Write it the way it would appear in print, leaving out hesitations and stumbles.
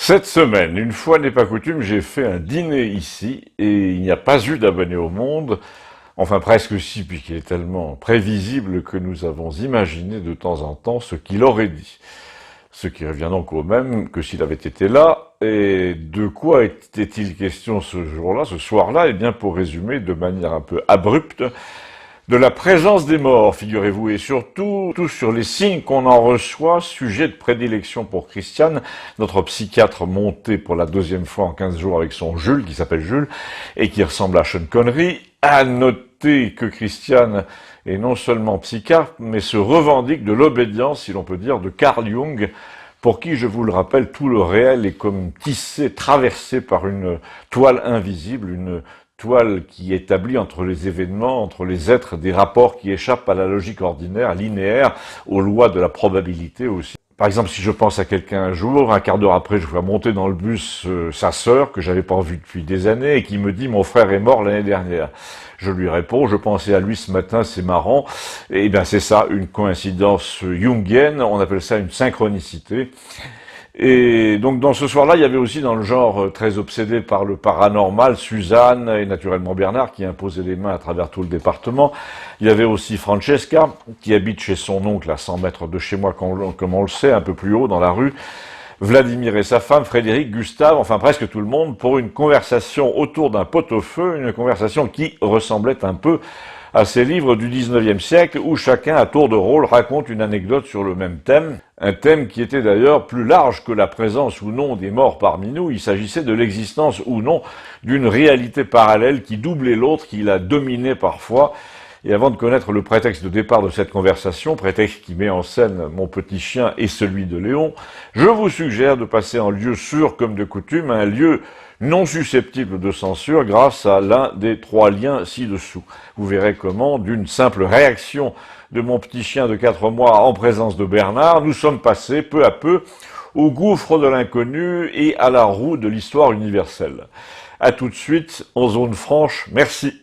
Cette semaine, une fois n'est pas coutume, j'ai fait un dîner ici et il n'y a pas eu d'abonné au monde, enfin presque si, puisqu'il est tellement prévisible que nous avons imaginé de temps en temps ce qu'il aurait dit. Ce qui revient donc au même que s'il avait été là. Et de quoi était-il question ce jour-là, ce soir-là? Eh bien, pour résumer de manière un peu abrupte, de la présence des morts, figurez-vous, et surtout tout sur les signes qu'on en reçoit, sujet de prédilection pour Christiane, notre psychiatre monté pour la deuxième fois en 15 jours avec son Jules, qui s'appelle Jules, et qui ressemble à Sean Connery. À noter que Christiane est non seulement psychiatre, mais se revendique de l'obédience, si l'on peut dire, de Carl Jung, pour qui, je vous le rappelle, tout le réel est comme tissé, traversé par une toile invisible, une toile qui établit entre les événements, entre les êtres, des rapports qui échappent à la logique ordinaire, linéaire, aux lois de la probabilité aussi. Par exemple, si je pense à quelqu'un un jour, un quart d'heure après, je vois monter dans le bus sa sœur, que j'avais pas vue depuis des années, et qui me dit « Mon frère est mort l'année dernière ». Je lui réponds « Je pensais à lui ce matin, c'est marrant ». Et bien c'est ça, une coïncidence jungienne, on appelle ça une synchronicité. Et donc dans ce soir-là, il y avait aussi dans le genre très obsédé par le paranormal, Suzanne et naturellement Bernard qui imposaient les mains à travers tout le département. Il y avait aussi Francesca qui habite chez son oncle à 100 mètres de chez moi, comme on le sait, un peu plus haut dans la rue. Vladimir et sa femme, Frédéric, Gustave, enfin presque tout le monde, pour une conversation autour d'un pot-au-feu, une conversation qui ressemblait un peu à ces livres du 19e siècle où chacun, à tour de rôle, raconte une anecdote sur le même thème. Un thème qui était d'ailleurs plus large que la présence ou non des morts parmi nous. Il s'agissait de l'existence ou non d'une réalité parallèle qui doublait l'autre, qui la dominait parfois. Et avant de connaître le prétexte de départ de cette conversation, prétexte qui met en scène mon petit chien et celui de Léon, je vous suggère de passer en lieu sûr comme de coutume, un lieu non susceptible de censure grâce à l'un des 3 liens ci-dessous. Vous verrez comment, d'une simple réaction de mon petit chien de 4 mois en présence de Bernard, nous sommes passés peu à peu au gouffre de l'inconnu et à la roue de l'histoire universelle. À tout de suite, en zone franche, merci.